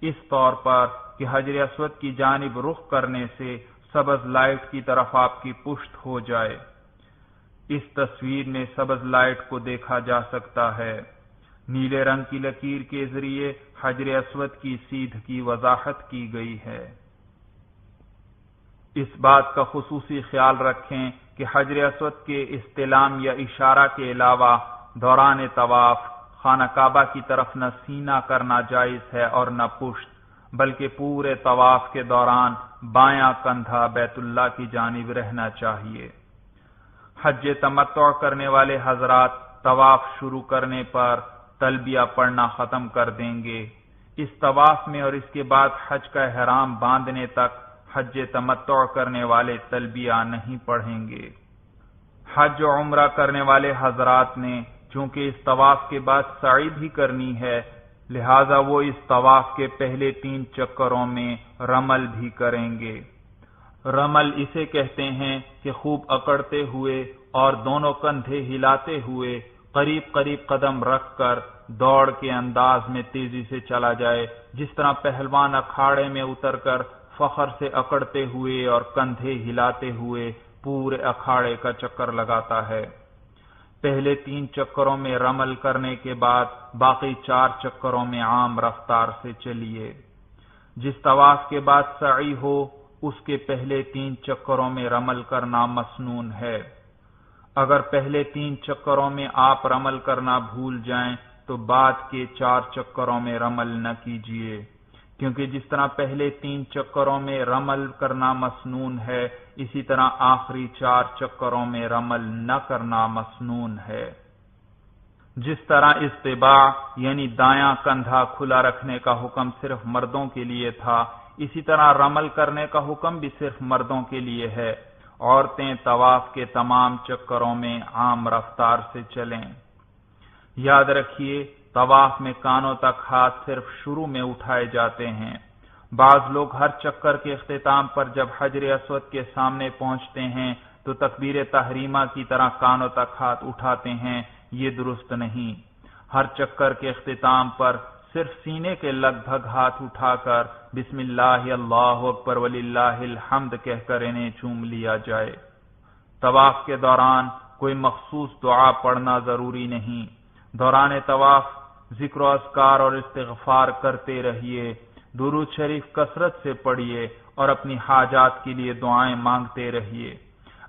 اس طور پر کہ حجر اسود کی جانب رخ کرنے سے سبز لائٹ کی طرف آپ کی پشت ہو جائے۔ اس تصویر میں سبز لائٹ کو دیکھا جا سکتا ہے۔ نیلے رنگ کی لکیر کے ذریعے حجر اسود کی سیدھ کی وضاحت کی گئی ہے۔ اس بات کا خصوصی خیال رکھیں کہ حجر اسود کے استلام یا اشارہ کے علاوہ دوران طواف خانہ کعبہ کی طرف نہ سینہ کرنا جائز ہے اور نہ پشت، بلکہ پورے طواف کے دوران بایاں کندھا بیت اللہ کی جانب رہنا چاہیے۔ حج تمتع کرنے والے حضرات طواف شروع کرنے پر تلبیہ پڑھنا ختم کر دیں گے۔ اس طواف میں اور اس کے بعد حج کا احرام باندھنے تک حج تمتع کرنے والے تلبیہ نہیں پڑھیں گے۔ حج و عمرہ کرنے والے حضرات نے چونکہ اس طواف کے بعد سعی بھی کرنی ہے، لہذا وہ اس طواف کے پہلے 3 چکروں میں رمل بھی کریں گے۔ رمل اسے کہتے ہیں کہ خوب اکڑتے ہوئے اور دونوں کندھے ہلاتے ہوئے قریب قریب قدم رکھ کر دوڑ کے انداز میں تیزی سے چلا جائے، جس طرح پہلوان اکھاڑے میں اتر کر فخر سے اکڑتے ہوئے اور کندھے ہلاتے ہوئے پورے اکھاڑے کا چکر لگاتا ہے۔ پہلے 3 چکروں میں رمل کرنے کے بعد باقی 4 چکروں میں عام رفتار سے چلیے۔ جس طواف کے بعد سعی ہو اس کے پہلے 3 چکروں میں رمل کرنا مسنون ہے۔ اگر پہلے 3 چکروں میں آپ رمل کرنا بھول جائیں تو بعد کے 4 چکروں میں رمل نہ کیجیے، کیونکہ جس طرح پہلے 3 چکروں میں رمل کرنا مسنون ہے، اسی طرح آخری 4 چکروں میں رمل نہ کرنا مسنون ہے۔ جس طرح استباع یعنی دایاں کندھا کھلا رکھنے کا حکم صرف مردوں کے لیے تھا، اسی طرح رمل کرنے کا حکم بھی صرف مردوں کے لیے ہے۔ عورتیں طواف کے تمام چکروں میں عام رفتار سے چلیں۔ یاد رکھیے طواف میں کانوں تک ہاتھ صرف شروع میں اٹھائے جاتے ہیں۔ بعض لوگ ہر چکر کے اختتام پر جب حجر اسود کے سامنے پہنچتے ہیں تو تکبیر تحریمہ کی طرح کانوں تک ہاتھ اٹھاتے ہیں، یہ درست نہیں۔ ہر چکر کے اختتام پر صرف سینے کے لگ بھگ ہاتھ اٹھا کر بسم اللہ اللہ اکبر وللہ الحمد کہہ کر انہیں چوم لیا جائے۔ طواف کے دوران کوئی مخصوص دعا پڑھنا ضروری نہیں۔ دوران طواف ذکر و اذکار اور استغفار کرتے رہیے، درود شریف کثرت سے پڑھیے اور اپنی حاجات کے لیے دعائیں مانگتے رہیے۔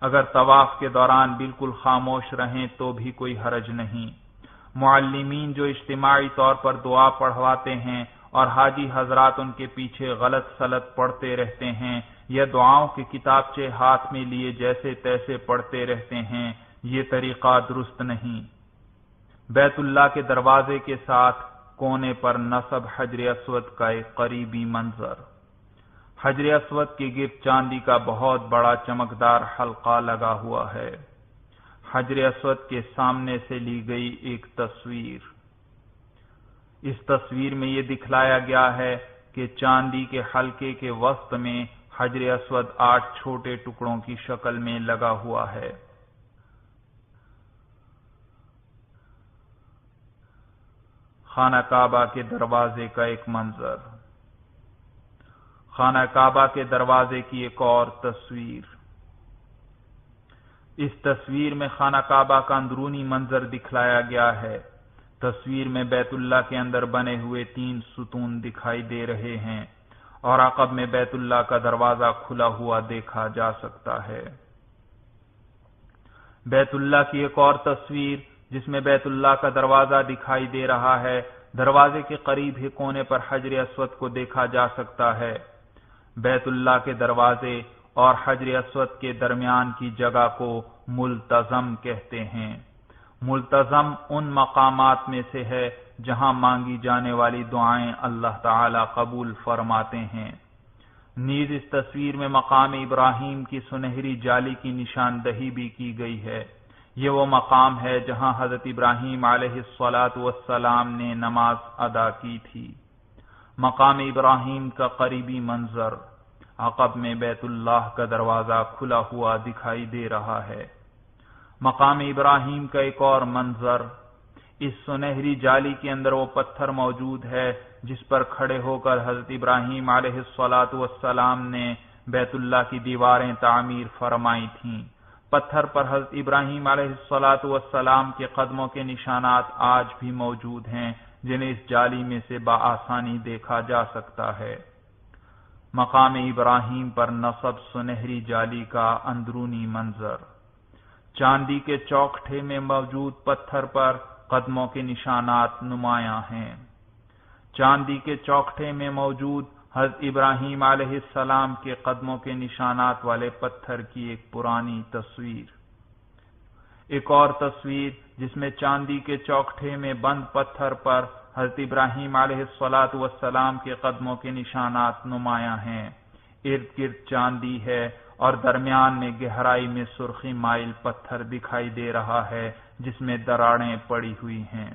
اگر طواف کے دوران بالکل خاموش رہیں تو بھی کوئی حرج نہیں۔ معلمین جو اجتماعی طور پر دعا پڑھواتے ہیں اور حاجی حضرات ان کے پیچھے غلط سلط پڑھتے رہتے ہیں یا دعاؤں کے کتابچے ہاتھ میں لیے جیسے تیسے پڑھتے رہتے ہیں، یہ طریقہ درست نہیں۔ بیت اللہ کے دروازے کے ساتھ کونے پر نصب حجر اسود کا ایک قریبی منظر۔ حجر اسود کے گرد چاندی کا بہت بڑا چمکدار حلقہ لگا ہوا ہے۔ حجر اسود کے سامنے سے لی گئی ایک تصویر۔ اس تصویر میں یہ دکھلایا گیا ہے کہ چاندی کے حلقے کے وسط میں حجر اسود 8 چھوٹے ٹکڑوں کی شکل میں لگا ہوا ہے۔ خانہ کعبہ کے دروازے کا ایک منظر۔ خانہ کعبہ کے دروازے کی ایک اور تصویر۔ اس تصویر میں خانہ کعبہ کا اندرونی منظر دکھلایا گیا ہے۔ تصویر میں بیت اللہ کے اندر بنے ہوئے 3 ستون دکھائی دے رہے ہیں اور عقب میں بیت اللہ کا دروازہ کھلا ہوا دیکھا جا سکتا ہے۔ بیت اللہ کی ایک اور تصویر جس میں بیت اللہ کا دروازہ دکھائی دے رہا ہے، دروازے کے قریب ہی کونے پر حجر اسود کو دیکھا جا سکتا ہے۔ بیت اللہ کے دروازے اور حجر اسود کے درمیان کی جگہ کو ملتزم کہتے ہیں۔ ملتزم ان مقامات میں سے ہے جہاں مانگی جانے والی دعائیں اللہ تعالی قبول فرماتے ہیں۔ نیز اس تصویر میں مقام ابراہیم کی سنہری جالی کی نشاندہی بھی کی گئی ہے۔ یہ وہ مقام ہے جہاں حضرت ابراہیم علیہ السلام نے نماز ادا کی تھی۔ مقام ابراہیم کا قریبی منظر، عقب میں بیت اللہ کا دروازہ کھلا ہوا دکھائی دے رہا ہے۔ مقام ابراہیم کا ایک اور منظر، اس سنہری جالی کے اندر وہ پتھر موجود ہے جس پر کھڑے ہو کر حضرت ابراہیم علیہ الصلاۃ والسلام نے بیت اللہ کی دیواریں تعمیر فرمائی تھیں۔ پتھر پر حضرت ابراہیم علیہ الصلاۃ والسلام کے قدموں کے نشانات آج بھی موجود ہیں، جنہیں اس جالی میں سے بآسانی دیکھا جا سکتا ہے۔ مقام ابراہیم پر نصب سنہری جالی کا اندرونی منظر۔ چاندی کے چوکٹھے میں موجود پتھر پر قدموں کے نشانات نمایاں ہیں۔ چاندی کے چوکٹھے میں موجود حضرت ابراہیم علیہ السلام کے قدموں کے نشانات والے پتھر کی ایک پرانی تصویر۔ ایک اور تصویر جس میں چاندی کے چوکٹھے میں بند پتھر پر حضرت ابراہیم علیہ الصلاۃ والسلام کے قدموں کے نشانات نمایاں ہیں۔ ارد گرد چاندی ہے اور درمیان میں گہرائی میں سرخی مائل پتھر دکھائی دے رہا ہے جس میں دراڑیں پڑی ہوئی ہیں۔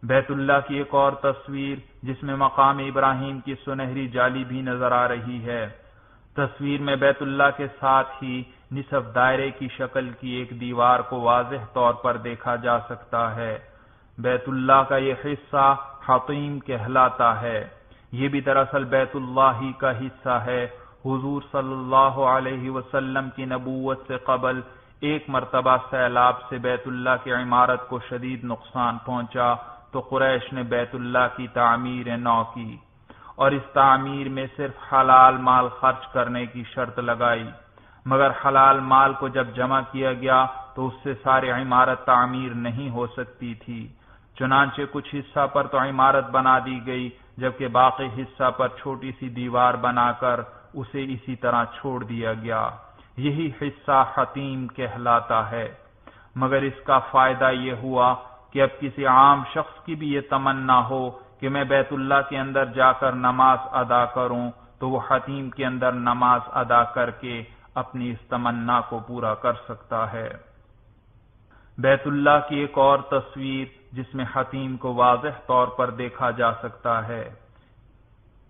بیت اللہ کی ایک اور تصویر جس میں مقام ابراہیم کی سنہری جالی بھی نظر آ رہی ہے۔ تصویر میں بیت اللہ کے ساتھ ہی نصف دائرے کی شکل کی ایک دیوار کو واضح طور پر دیکھا جا سکتا ہے۔ بیت اللہ کا یہ حصہ حطیم کہلاتا ہے۔ یہ بھی دراصل بیت اللہ ہی کا حصہ ہے۔ حضور صلی اللہ علیہ وسلم کی نبوت سے قبل ایک مرتبہ سیلاب سے بیت اللہ کی عمارت کو شدید نقصان پہنچا تو قریش نے بیت اللہ کی تعمیر نو کی اور اس تعمیر میں صرف حلال مال خرچ کرنے کی شرط لگائی، مگر حلال مال کو جب جمع کیا گیا تو اس سے ساری عمارت تعمیر نہیں ہو سکتی تھی۔ چنانچہ کچھ حصہ پر تو عمارت بنا دی گئی، جبکہ باقی حصہ پر چھوٹی سی دیوار بنا کر اسے اسی طرح چھوڑ دیا گیا۔ یہی حصہ حطیم کہلاتا ہے۔ مگر اس کا فائدہ یہ ہوا کہ اب کسی عام شخص کی بھی یہ تمنا ہو کہ میں بیت اللہ کے اندر جا کر نماز ادا کروں تو وہ حطیم کے اندر نماز ادا کر کے اپنی اس تمنا کو پورا کر سکتا ہے۔ بیت اللہ کی ایک اور تصویر جس میں حطیم کو واضح طور پر دیکھا جا سکتا ہے۔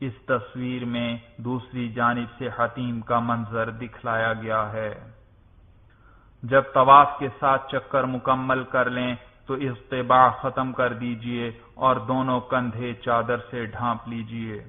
اس تصویر میں دوسری جانب سے حطیم کا منظر دکھلایا گیا ہے۔ جب طواف کے ساتھ چکر مکمل کر لیں تو اضطباع ختم کر دیجئے اور دونوں کندھے چادر سے ڈھانپ لیجئے۔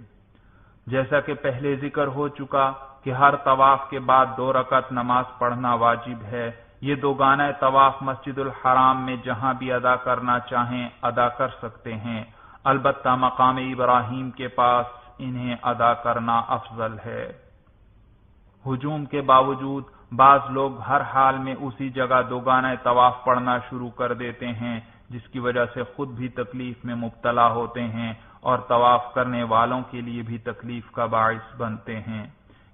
جیسا کہ پہلے ذکر ہو چکا کہ ہر طواف کے بعد 2 رکعت نماز پڑھنا واجب ہے۔ یہ دوگانہ طواف مسجد الحرام میں جہاں بھی ادا کرنا چاہیں ادا کر سکتے ہیں، البتہ مقام ابراہیم کے پاس انہیں ادا کرنا افضل ہے۔ ہجوم کے باوجود بعض لوگ ہر حال میں اسی جگہ دوگانہ طواف پڑھنا شروع کر دیتے ہیں، جس کی وجہ سے خود بھی تکلیف میں مبتلا ہوتے ہیں اور طواف کرنے والوں کے لیے بھی تکلیف کا باعث بنتے ہیں۔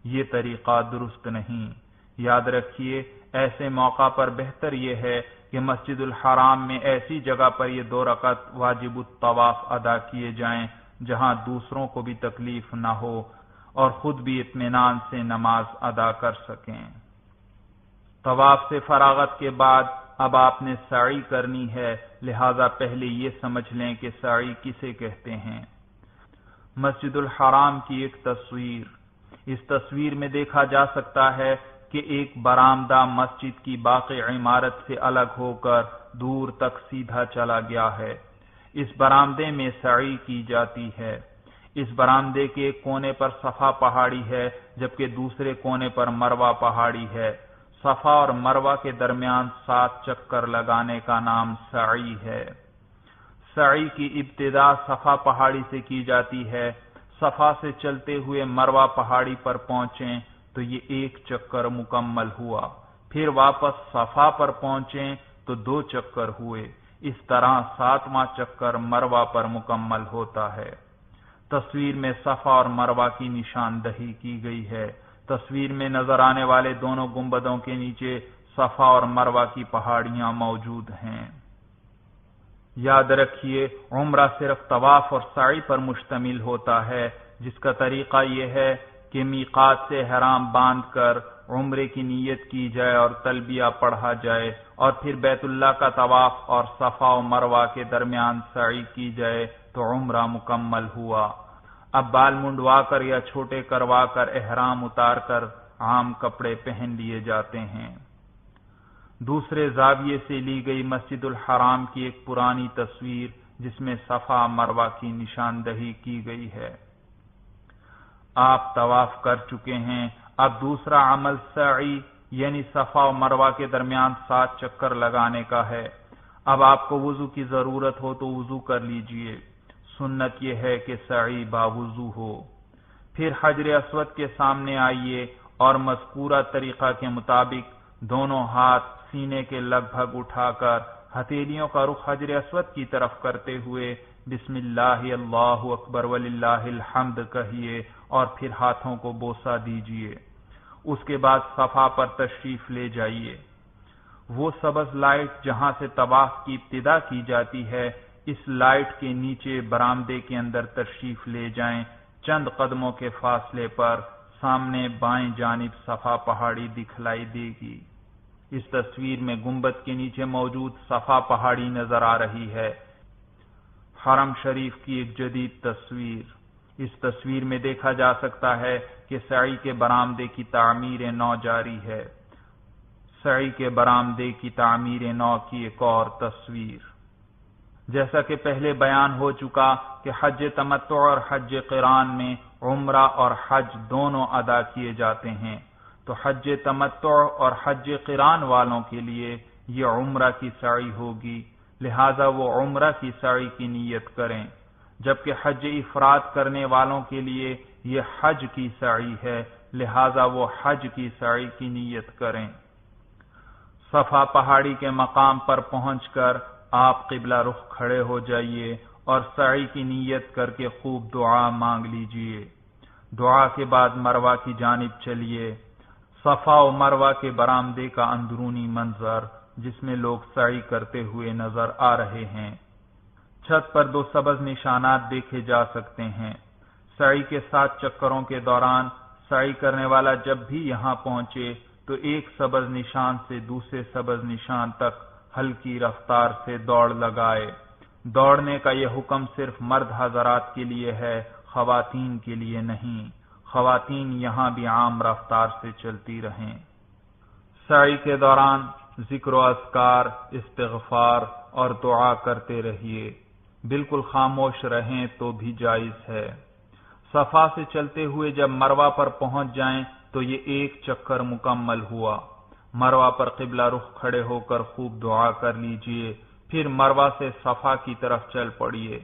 یہ طریقہ درست نہیں۔ یاد رکھیے، ایسے موقع پر بہتر یہ ہے کہ مسجد الحرام میں ایسی جگہ پر یہ 2 رکعت واجب الطواف ادا کیے جائیں جہاں دوسروں کو بھی تکلیف نہ ہو اور خود بھی اطمینان سے نماز ادا کر سکیں۔ طواف سے فراغت کے بعد اب آپ نے سعی کرنی ہے، لہذا پہلے یہ سمجھ لیں کہ سعی کسے کہتے ہیں۔ مسجد الحرام کی ایک تصویر۔ اس تصویر میں دیکھا جا سکتا ہے کہ ایک برآمدہ مسجد کی باقی عمارت سے الگ ہو کر دور تک سیدھا چلا گیا ہے۔ اس برآمدے میں سعی کی جاتی ہے۔ اس برآمدے کے ایک کونے پر صفا پہاڑی ہے جبکہ دوسرے کونے پر مروہ پہاڑی ہے۔ صفا اور مروہ کے درمیان 7 چکر لگانے کا نام سعی ہے۔ سعی کی ابتدا صفا پہاڑی سے کی جاتی ہے۔ صفا سے چلتے ہوئے مروہ پہاڑی پر پہنچیں تو یہ 1 چکر مکمل ہوا، پھر واپس صفا پر پہنچیں تو 2 چکر ہوئے۔ اس طرح 7واں چکر مروہ پر مکمل ہوتا ہے۔ تصویر میں صفا اور مروہ کی نشاندہی کی گئی ہے۔ تصویر میں نظر آنے والے دونوں گنبدوں کے نیچے صفا اور مروہ کی پہاڑیاں موجود ہیں۔ یاد رکھیے، عمرہ صرف طواف اور سعی پر مشتمل ہوتا ہے، جس کا طریقہ یہ ہے کہ میقات سے احرام باندھ کر عمرے کی نیت کی جائے اور تلبیہ پڑھا جائے اور پھر بیت اللہ کا طواف اور صفا و مروہ کے درمیان سعی کی جائے تو عمرہ مکمل ہوا۔ اب بال منڈوا کر یا چھوٹے کروا کر احرام اتار کر عام کپڑے پہن لیے جاتے ہیں۔ دوسرے زاویے سے لی گئی مسجد الحرام کی ایک پرانی تصویر جس میں صفا مروہ کی نشاندہی کی گئی ہے۔ آپ طواف کر چکے ہیں، اب دوسرا عمل سعی یعنی صفا و مروہ کے درمیان 7 چکر لگانے کا ہے۔ اب آپ کو وضو کی ضرورت ہو تو وضو کر لیجئے، سنت یہ ہے کہ سعی باوضو ہو۔ پھر حجر اسود کے سامنے آئیے اور مذکورہ طریقہ کے مطابق دونوں ہاتھ سینے کے لگ بھگ اٹھا کر ہتھیلیوں کا رخ حجر اسود کی طرف کرتے ہوئے بسم اللہ اللہ اکبر وللہ الحمد کہیے اور پھر ہاتھوں کو بوسہ دیجئے۔ اس کے بعد صفا پر تشریف لے جائیے۔ وہ سبز لائٹ جہاں سے طواف کی ابتدا کی جاتی ہے، اس لائٹ کے نیچے برآمدے کے اندر تشریف لے جائیں۔ چند قدموں کے فاصلے پر سامنے بائیں جانب صفا پہاڑی دکھلائی دے گی۔ اس تصویر میں گنبد کے نیچے موجود صفا پہاڑی نظر آ رہی ہے۔ حرم شریف کی ایک جدید تصویر۔ اس تصویر میں دیکھا جا سکتا ہے کہ سعی کے برآمدے کی تعمیر نو جاری ہے۔ سعی کے برآمدے کی تعمیر نو کی ایک اور تصویر۔ جیسا کہ پہلے بیان ہو چکا کہ حج تمتع اور حج قران میں عمرہ اور حج دونوں ادا کیے جاتے ہیں، تو حج تمتع اور حج قران والوں کے لیے یہ عمرہ کی سعی ہوگی، لہذا وہ عمرہ کی سعی کی نیت کریں، جبکہ حج افراد کرنے والوں کے لیے یہ حج کی سعی ہے، لہذا وہ حج کی سعی کی نیت کریں۔ صفا پہاڑی کے مقام پر پہنچ کر آپ قبلہ رخ کھڑے ہو جائیے اور سعی کی نیت کر کے خوب دعا مانگ لیجئے۔ دعا کے بعد مروہ کی جانب چلیے۔ صفا و مروہ کے برآمدے کا اندرونی منظر جس میں لوگ سعی کرتے ہوئے نظر آ رہے ہیں۔ چھت پر 2 سبز نشانات دیکھے جا سکتے ہیں۔ سعی کے 7 چکروں کے دوران سعی کرنے والا جب بھی یہاں پہنچے تو ایک سبز نشان سے دوسرے سبز نشان تک ہلکی رفتار سے دوڑ لگائے۔ دوڑنے کا یہ حکم صرف مرد حضرات کے لیے ہے، خواتین کے لیے نہیں۔ خواتین یہاں بھی عام رفتار سے چلتی رہیں۔ سعی کے دوران ذکر و اذکار، استغفار اور دعا کرتے رہیے۔ بالکل خاموش رہیں تو بھی جائز ہے۔ صفا سے چلتے ہوئے جب مروہ پر پہنچ جائیں تو یہ 1 چکر مکمل ہوا۔ مروہ پر قبلہ رخ کھڑے ہو کر خوب دعا کر لیجئے، پھر مروہ سے صفا کی طرف چل پڑیے۔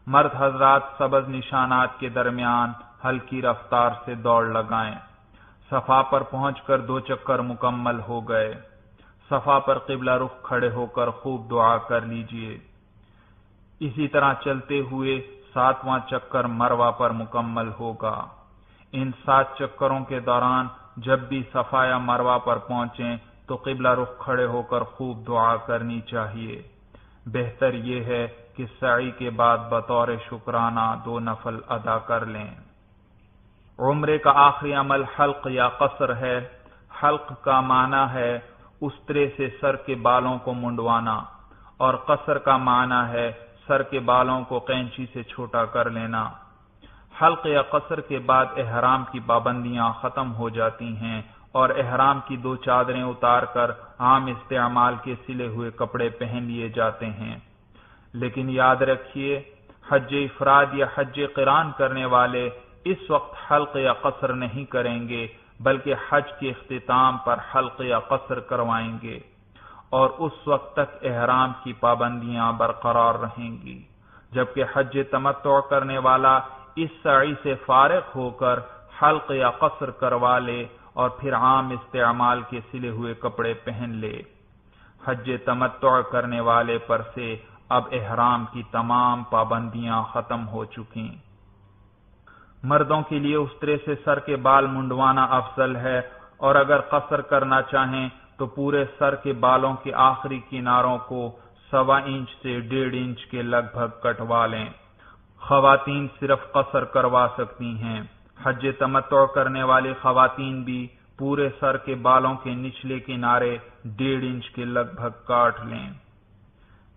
مرد حضرات سبز نشانات کے درمیان ہلکی رفتار سے دوڑ لگائیں۔ صفا پر پہنچ کر 2 چکر مکمل ہو گئے۔ صفا پر قبلہ رخ کھڑے ہو کر خوب دعا کر لیجئے۔ اسی طرح چلتے ہوئے 7واں چکر مروہ پر مکمل ہوگا۔ ان 7 چکروں کے دوران جب بھی صفا یا مروہ پر پہنچیں تو قبلہ رخ کھڑے ہو کر خوب دعا کرنی چاہیے۔ بہتر یہ ہے کہ سعی کے بعد بطور شکرانہ 2 نفل ادا کر لیں۔ عمرے کا آخری عمل حلق یا قصر ہے۔ حلق کا معنی ہے استرے سے سر کے بالوں کو منڈوانا، اور قصر کا معنی ہے سر کے بالوں کو قینچی سے چھوٹا کر لینا۔ حلق یا قصر کے بعد احرام کی پابندیاں ختم ہو جاتی ہیں اور احرام کی 2 چادریں اتار کر عام استعمال کے سلے ہوئے کپڑے پہن لیے جاتے ہیں۔ لیکن یاد رکھیے، حج افراد یا حج قران کرنے والے اس وقت حلق یا قصر نہیں کریں گے، بلکہ حج کے اختتام پر حلق یا قصر کروائیں گے، اور اس وقت تک احرام کی پابندیاں برقرار رہیں گی، جبکہ حج تمتع کرنے والا اس سعی سے فارغ ہو کر حلق یا قصر کروا لے اور پھر عام استعمال کے سلے ہوئے کپڑے پہن لے۔ حج تمتع کرنے والے پر سے اب احرام کی تمام پابندیاں ختم ہو چکی۔ مردوں کے لیے استرے سے سر کے بال منڈوانا افضل ہے، اور اگر قصر کرنا چاہیں تو پورے سر کے بالوں کے آخری کناروں کو 1.25 انچ سے 1.5 انچ کے لگ بھگ کٹوا لیں۔ خواتین صرف قصر کروا سکتی ہیں۔ حج تمتع کرنے والی خواتین بھی پورے سر کے بالوں کے نچلے کنارے 1.5 انچ کے لگ بھگ کاٹ لیں۔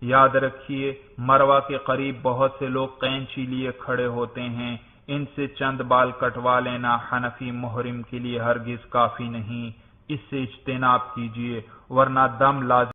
یاد رکھیے، مروہ کے قریب بہت سے لوگ قینچی لیے کھڑے ہوتے ہیں۔ ان سے چند بال کٹوا لینا حنفی محرم کے لیے ہرگز کافی نہیں، اس سے اجتناب کیجیے، ورنہ دم لازم